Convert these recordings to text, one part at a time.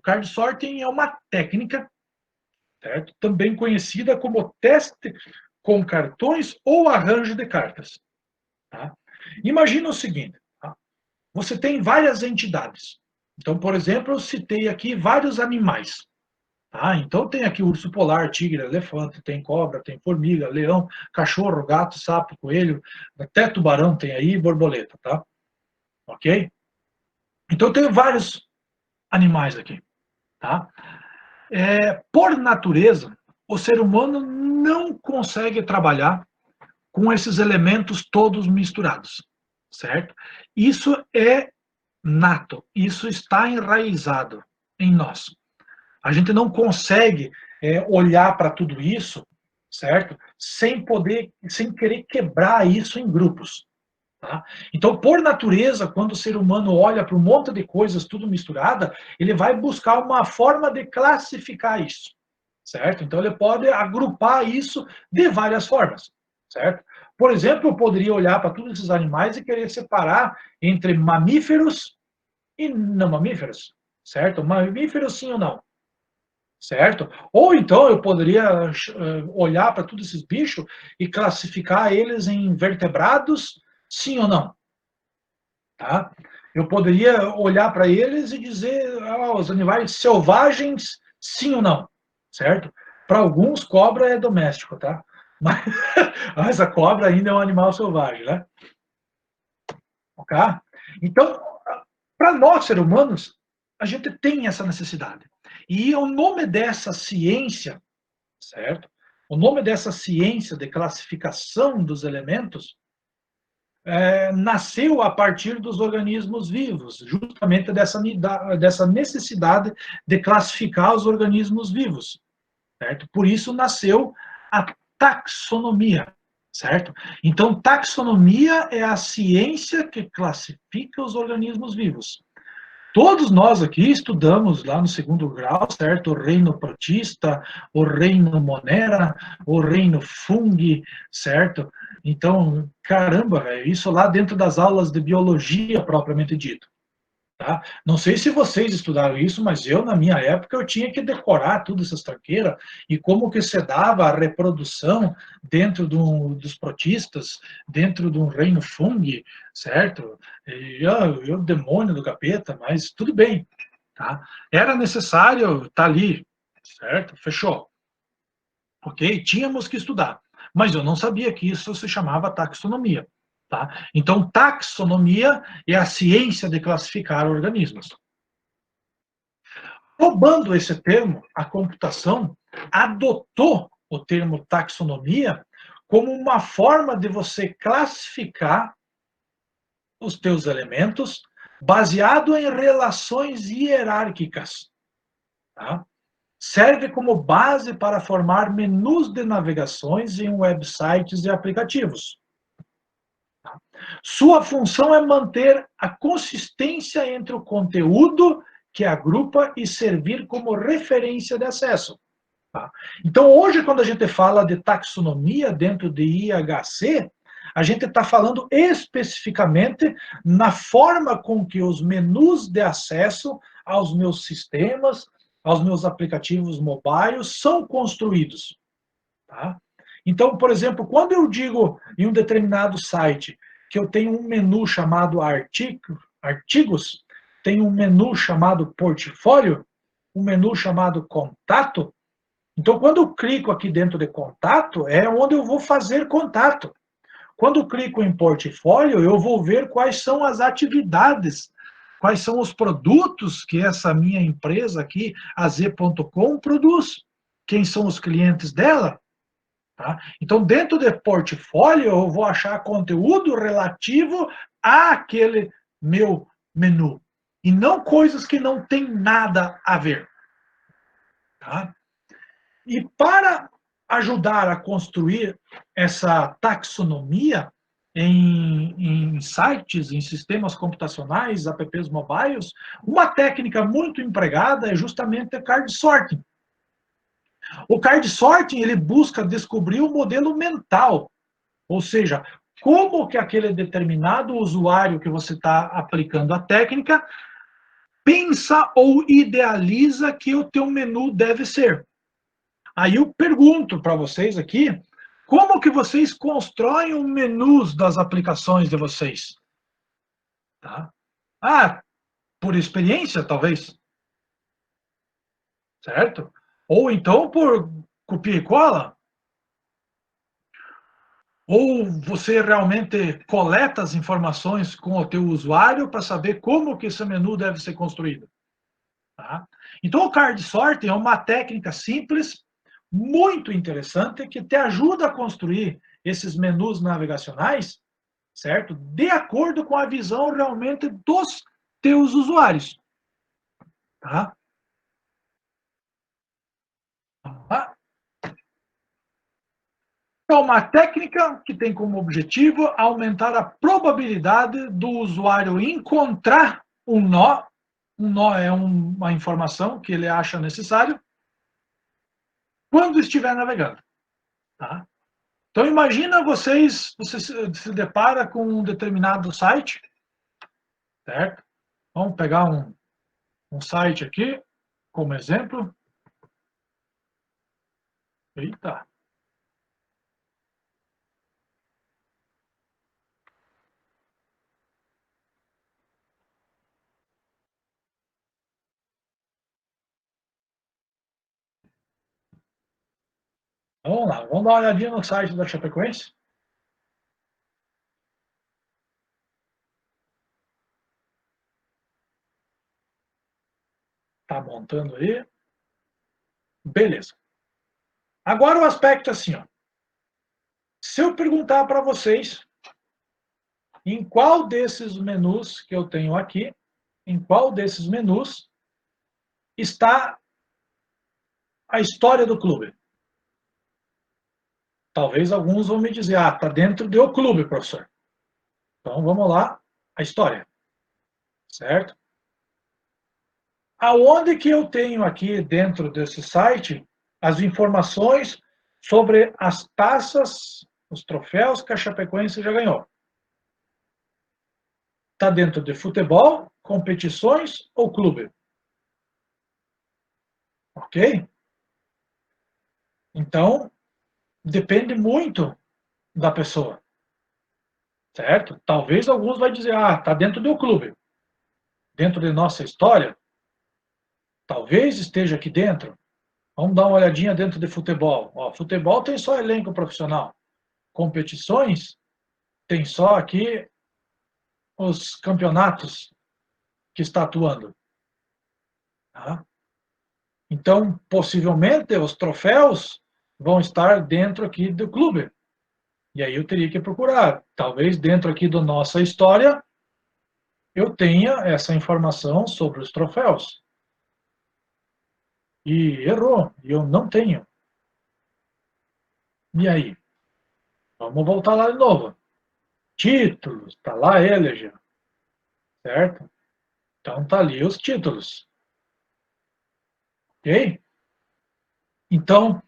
O card sorting é uma técnica, certo? Também conhecida como teste com cartões ou arranjo de cartas. Tá? Imagina o seguinte, tá? Você tem várias entidades. Então, por exemplo, eu citei aqui vários animais. Tá? Então tem aqui urso polar, tigre, elefante, tem cobra, tem formiga, leão, cachorro, gato, sapo, coelho, até tubarão tem aí, borboleta, tá? Ok? Então eu tenho vários animais aqui, tá? Por natureza, o ser humano não consegue trabalhar com esses elementos todos misturados, certo? Isso é nato, isso está enraizado em nós. A gente não consegue olhar para tudo isso, certo? Sem querer quebrar isso em grupos. Tá? Então, por natureza, quando o ser humano olha para um monte de coisas tudo misturada, ele vai buscar uma forma de classificar isso, certo? Então, ele pode agrupar isso de várias formas, certo? Por exemplo, eu poderia olhar para todos esses animais e querer separar entre mamíferos e não mamíferos, certo? Mamíferos sim ou não, certo? Ou então eu poderia olhar para todos esses bichos e classificar eles em vertebrados, sim ou não, tá? Eu poderia olhar para eles e dizer, os animais selvagens, sim ou não, certo? Para alguns, cobra é doméstico, tá? Mas, mas a cobra ainda é um animal selvagem, né? Ok? Então, para nós, seres humanos, a gente tem essa necessidade. E o nome dessa ciência, certo? O nome dessa ciência de classificação dos elementos nasceu a partir dos organismos vivos, justamente dessa necessidade de classificar os organismos vivos, certo? Por isso nasceu a taxonomia, certo? Então, taxonomia é a ciência que classifica os organismos vivos. Todos nós aqui estudamos lá no segundo grau, certo? O reino protista, o reino monera, o reino fungi, certo? Então, caramba, véio, isso lá dentro das aulas de biologia propriamente dito. Tá? Não sei se vocês estudaram isso, mas eu, na minha época, eu tinha que decorar todas essas tranqueiras e como que se dava a reprodução dentro dos protistas, dentro de um reino fungi, certo? E, o demônio do capeta, mas tudo bem. Tá? Era necessário estar ali, certo? Fechou. Ok? Tínhamos que estudar. Mas eu não sabia que isso se chamava taxonomia. Tá? Então, taxonomia é a ciência de classificar organismos. Roubando esse termo, a computação adotou o termo taxonomia como uma forma de você classificar os teus elementos baseado em relações hierárquicas. Tá? Serve como base para formar menus de navegações em websites e aplicativos. Sua função é manter a consistência entre o conteúdo que agrupa e servir como referência de acesso. Tá? Então, hoje, quando a gente fala de taxonomia dentro de IHC, a gente está falando especificamente na forma com que os menus de acesso aos meus sistemas, aos meus aplicativos mobiles são construídos. Tá? Então, por exemplo, quando eu digo em um determinado site que eu tenho um menu chamado artigos, tenho um menu chamado portfólio, um menu chamado contato, então quando eu clico aqui dentro de contato, é onde eu vou fazer contato. Quando eu clico em portfólio, eu vou ver quais são as atividades, quais são os produtos que essa minha empresa aqui, a Z.com, produz. Quem são os clientes dela? Tá? Então, dentro de portfólio, eu vou achar conteúdo relativo àquele meu menu. E não coisas que não têm nada a ver. Tá? E para ajudar a construir essa taxonomia em sites, em sistemas computacionais, apps mobiles, uma técnica muito empregada é justamente o card sorting. O card sorting, ele busca descobrir o modelo mental, ou seja, como que aquele determinado usuário que você está aplicando a técnica pensa ou idealiza que o teu menu deve ser? Aí eu pergunto para vocês aqui, como que vocês constroem os menus das aplicações de vocês? Tá? Ah, por experiência, talvez, certo? Ou então por copia e cola? Ou você realmente coleta as informações com o teu usuário para saber como que esse menu deve ser construído? Tá? Então, o card sorting é uma técnica simples, muito interessante, que te ajuda a construir esses menus navegacionais, certo? De acordo com a visão realmente dos teus usuários. Tá? Tá? É uma técnica que tem como objetivo aumentar a probabilidade do usuário encontrar um nó. Um nó é uma informação que ele acha necessário quando estiver navegando. Tá? Então, imagina você se depara com um determinado site, certo? Vamos pegar um site aqui como exemplo. Eita. Vamos lá, vamos dar uma olhadinha no site da Chapecoense. Tá montando aí. Beleza. Agora o aspecto assim, ó. Se eu perguntar para vocês em qual desses menus que eu tenho aqui, em qual desses menus está a história do clube? Talvez alguns vão me dizer, ah, está dentro do clube, professor. Então vamos lá, a história, certo? Aonde que eu tenho aqui dentro desse site as informações sobre as taças, os troféus que a Chapecoense já ganhou? Está dentro de futebol, competições ou clube? Ok? Então, depende muito da pessoa, certo? Talvez alguns vai dizer, ah, está dentro do clube. Dentro de nossa história, talvez esteja aqui dentro. Vamos dar uma olhadinha dentro de futebol. Ó, futebol tem só elenco profissional. Competições tem só aqui os campeonatos que está atuando. Tá? Então, possivelmente, os troféus vão estar dentro aqui do clube. E aí eu teria que procurar. Talvez dentro aqui da nossa história eu tenha essa informação sobre os troféus. E errou, eu não tenho. E aí? Vamos voltar lá de novo. Títulos, está lá ele já, certo? Então tá ali os títulos. Ok? Então,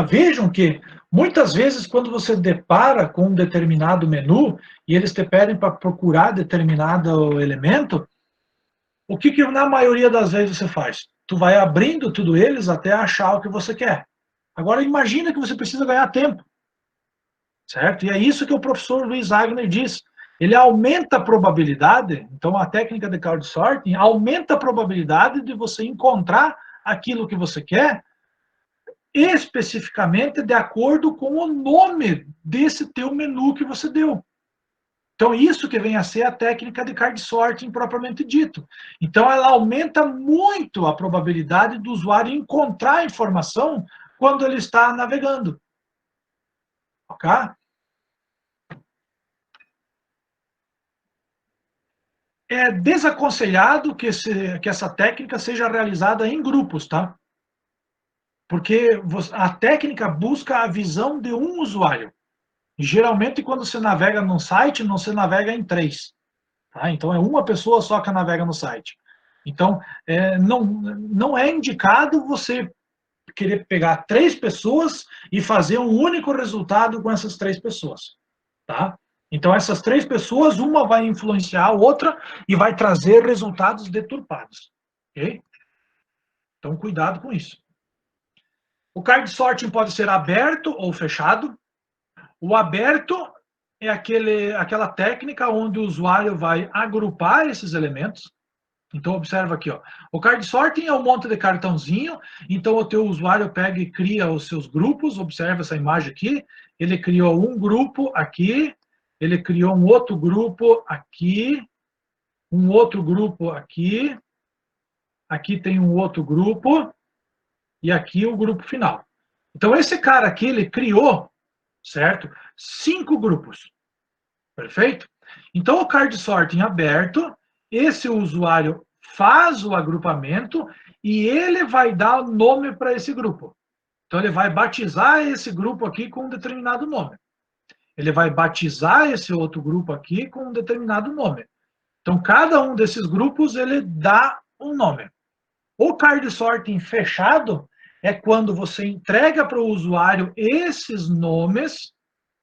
vejam que muitas vezes quando você depara com um determinado menu e eles te pedem para procurar determinado elemento, o que na maioria das vezes você faz? Tu vai abrindo tudo eles até achar o que você quer. Agora imagina que você precisa ganhar tempo, certo? E é isso que o professor Luiz Agner diz. Ele aumenta a probabilidade, então a técnica de card sorting aumenta a probabilidade de você encontrar aquilo que você quer especificamente de acordo com o nome desse teu menu que você deu. Então, isso que vem a ser a técnica de card sorting propriamente dito. Então, ela aumenta muito a probabilidade do usuário encontrar a informação quando ele está navegando. Ok? É desaconselhado que essa técnica seja realizada em grupos, tá? Porque a técnica busca a visão de um usuário. Geralmente, quando você navega num site, não se navega em três. Tá? Então, é uma pessoa só que navega no site. Então, não é indicado você querer pegar três pessoas e fazer um único resultado com essas três pessoas. Tá? Então, essas três pessoas, uma vai influenciar a outra e vai trazer resultados deturpados. Ok? Então, cuidado com isso. O card sorting pode ser aberto ou fechado. O aberto é aquela técnica onde o usuário vai agrupar esses elementos. Então, observa aqui, ó. O card sorting é um monte de cartãozinho. Então, o teu usuário pega e cria os seus grupos. Observa essa imagem aqui. Ele criou um grupo aqui. Ele criou um outro grupo aqui. Um outro grupo aqui. Aqui tem um outro grupo. E aqui o grupo final. Então, esse cara aqui, ele criou, certo? 5 grupos. Perfeito? Então, o card sorting aberto, esse usuário faz o agrupamento e ele vai dar nome para esse grupo. Então, ele vai batizar esse grupo aqui com um determinado nome. Ele vai batizar esse outro grupo aqui com um determinado nome. Então, cada um desses grupos, ele dá um nome. O card sorting fechado é quando você entrega para o usuário esses nomes.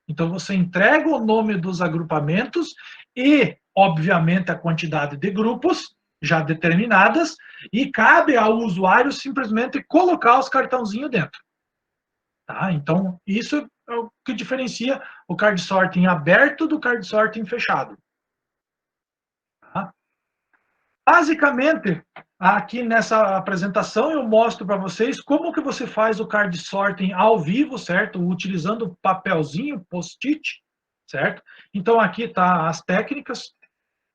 Então, você entrega o nome dos agrupamentos e, obviamente, a quantidade de grupos já determinadas, e cabe ao usuário simplesmente colocar os cartãozinhos dentro. Tá? Então, isso é o que diferencia o card sorting aberto do card sorting fechado. Tá? Basicamente, aqui nessa apresentação eu mostro para vocês como que você faz o card sorting ao vivo, certo? Utilizando papelzinho, post-it, certo? Então aqui está as técnicas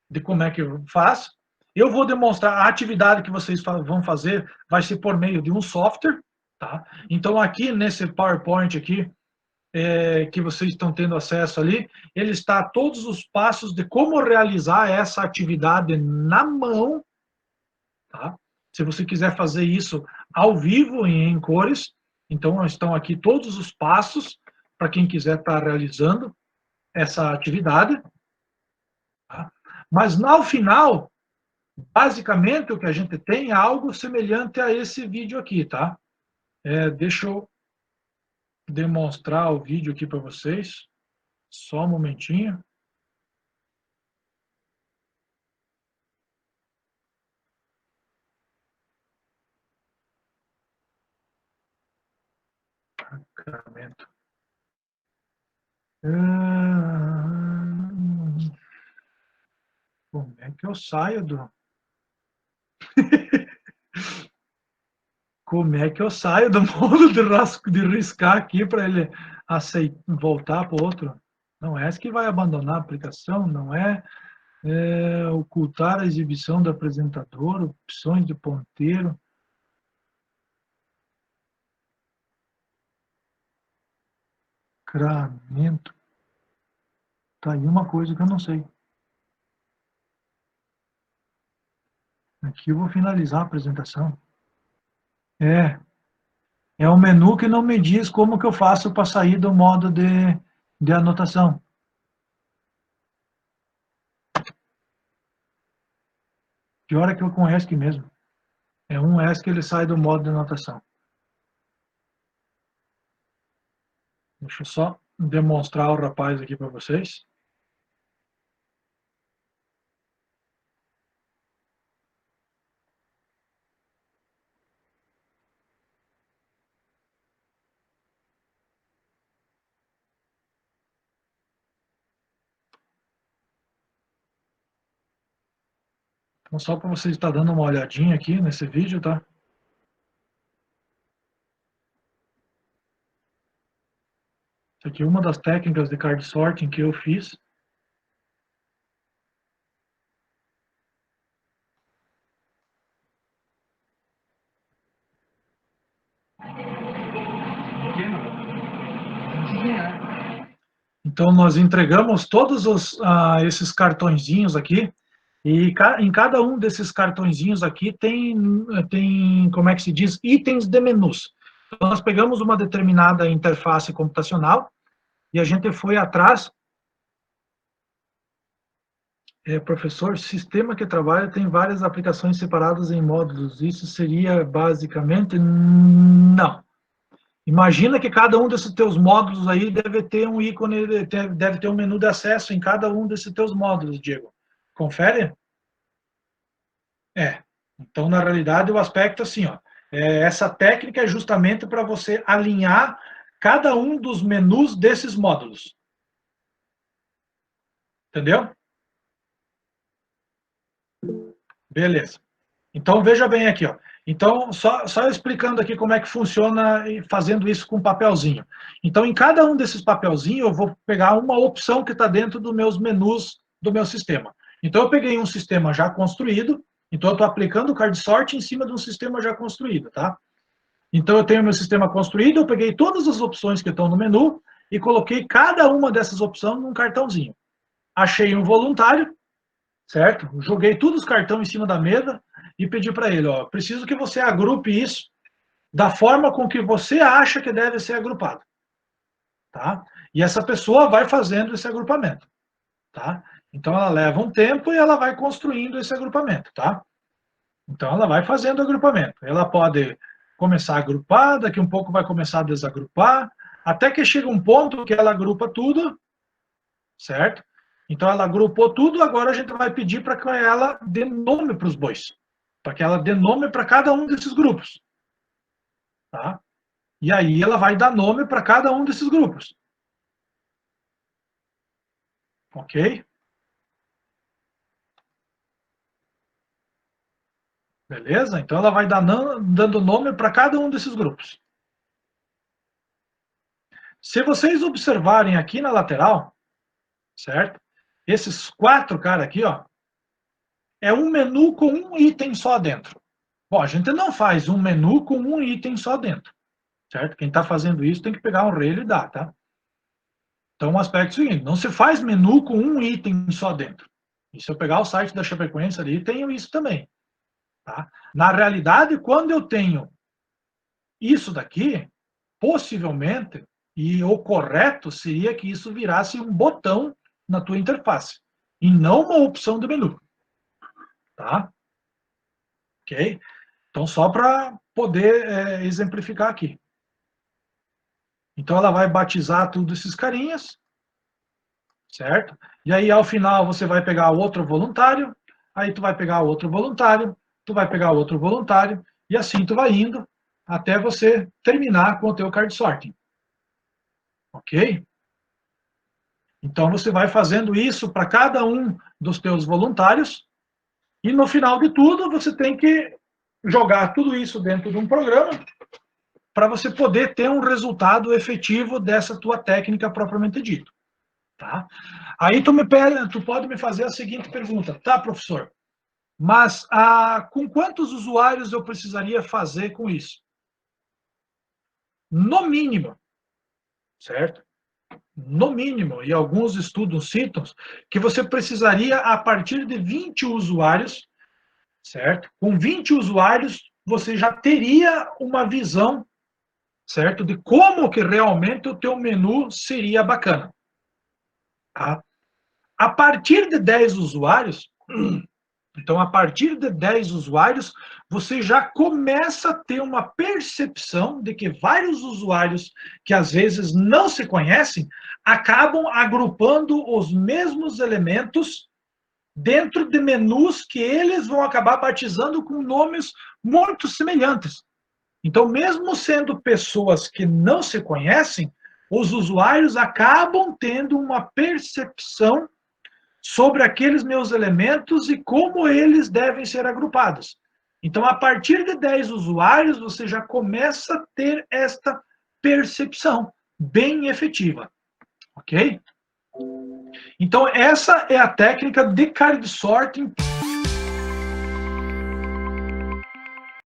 de como é que faz. Eu vou demonstrar a atividade que vocês vão fazer, vai ser por meio de um software, tá? Então aqui nesse PowerPoint aqui, que vocês estão tendo acesso ali, ele está todos os passos de como realizar essa atividade na mão. Tá? Se você quiser fazer isso ao vivo e em cores, então estão aqui todos os passos para quem quiser estar realizando essa atividade. Tá? Mas ao final, basicamente o que a gente tem é algo semelhante a esse vídeo aqui, tá? Deixa eu demonstrar o vídeo aqui para vocês. Só um momentinho. Carregamento. Como é que eu saio do... Como é que eu saio do modo de riscar aqui para ele voltar para o outro? Não é esse que vai abandonar a aplicação, não é, ocultar a exibição do apresentador, opções de ponteiro. Cramento. Tá aí uma coisa que eu não sei. Aqui eu vou finalizar a apresentação. É um menu que não me diz como que eu faço para sair do modo de anotação. Pior é que eu conheço aqui mesmo. É um S que ele sai do modo de anotação. Deixa eu só demonstrar o rapaz aqui para vocês. Então, só para vocês estar dando uma olhadinha aqui nesse vídeo, tá? Isso aqui é uma das técnicas de card sorting que eu fiz. Então, nós entregamos todos esses cartõezinhos aqui, e em cada um desses cartõezinhos aqui tem, como é que se diz, itens de menus. Então, nós pegamos uma determinada interface computacional e a gente foi atrás. Professor, sistema que trabalha tem várias aplicações separadas em módulos. Isso seria basicamente? Não. Imagina que cada um desses teus módulos aí deve ter um ícone, deve ter um menu de acesso em cada um desses teus módulos, Diego. Confere? É. Então, na realidade, o aspecto assim, ó, essa técnica é justamente para você alinhar cada um dos menus desses módulos. Entendeu? Beleza. Então, veja bem aqui, ó. Então, só explicando aqui como é que funciona e fazendo isso com papelzinho. Então, em cada um desses papelzinhos, eu vou pegar uma opção que está dentro dos meus menus do meu sistema. Então, eu peguei um sistema já construído, então eu estou aplicando o card sort em cima de um sistema já construído, tá? Então, eu tenho meu sistema construído, eu peguei todas as opções que estão no menu e coloquei cada uma dessas opções num cartãozinho. Achei um voluntário, certo? Joguei todos os cartões em cima da mesa e pedi para ele, ó, preciso que você agrupe isso da forma com que você acha que deve ser agrupado, tá? E essa pessoa vai fazendo esse agrupamento, tá? Então ela leva um tempo e ela vai construindo esse agrupamento, tá? Então ela vai fazendo o agrupamento. Ela pode começar a agrupar, daqui um pouco vai começar a desagrupar, até que chega um ponto que ela agrupa tudo, certo? Então ela agrupou tudo, agora a gente vai pedir para que ela dê nome para os bois, para que ela dê nome para cada um desses grupos, tá? E aí ela vai dar nome para cada um desses grupos, ok? Beleza? Então ela vai dando nome para cada um desses grupos. Se vocês observarem aqui na lateral, certo? Esses 4 caras aqui, ó, é um menu com um item só dentro. Bom, a gente não faz um menu com um item só dentro, certo? Quem está fazendo isso tem que pegar um relho e dar, tá? Então, o aspecto é o seguinte, não se faz menu com um item só dentro. E se eu pegar o site da Chapecoense ali, tenho isso também, tá? Na realidade, quando eu tenho isso daqui, possivelmente, e o correto seria que isso virasse um botão na tua interface, e não uma opção de menu, tá? Ok? Então, só para poder exemplificar aqui. Então, ela vai batizar tudo esses carinhas, certo? E aí, ao final, você vai pegar outro voluntário, aí tu vai pegar outro voluntário, tu vai pegar outro voluntário, e assim tu vai indo até você terminar com o teu card sorting. Ok? Então, você vai fazendo isso para cada um dos teus voluntários, e no final de tudo, você tem que jogar tudo isso dentro de um programa para você poder ter um resultado efetivo dessa tua técnica propriamente dita. Tá? Aí tu pode me fazer a seguinte pergunta, tá, professor? Mas com quantos usuários eu precisaria fazer com isso? No mínimo, certo? No mínimo, e alguns estudos citam que você precisaria, a partir de 20 usuários, certo? Com 20 usuários, você já teria uma visão, certo? De como que realmente o teu menu seria bacana. Tá? A partir de 10 usuários, então, a partir de 10 usuários, você já começa a ter uma percepção de que vários usuários que às vezes não se conhecem acabam agrupando os mesmos elementos dentro de menus que eles vão acabar batizando com nomes muito semelhantes. Então, mesmo sendo pessoas que não se conhecem, os usuários acabam tendo uma percepção sobre aqueles meus elementos e como eles devem ser agrupados. Então, a partir de 10 usuários, você já começa a ter esta percepção bem efetiva, ok? Então, essa é a técnica de card sorting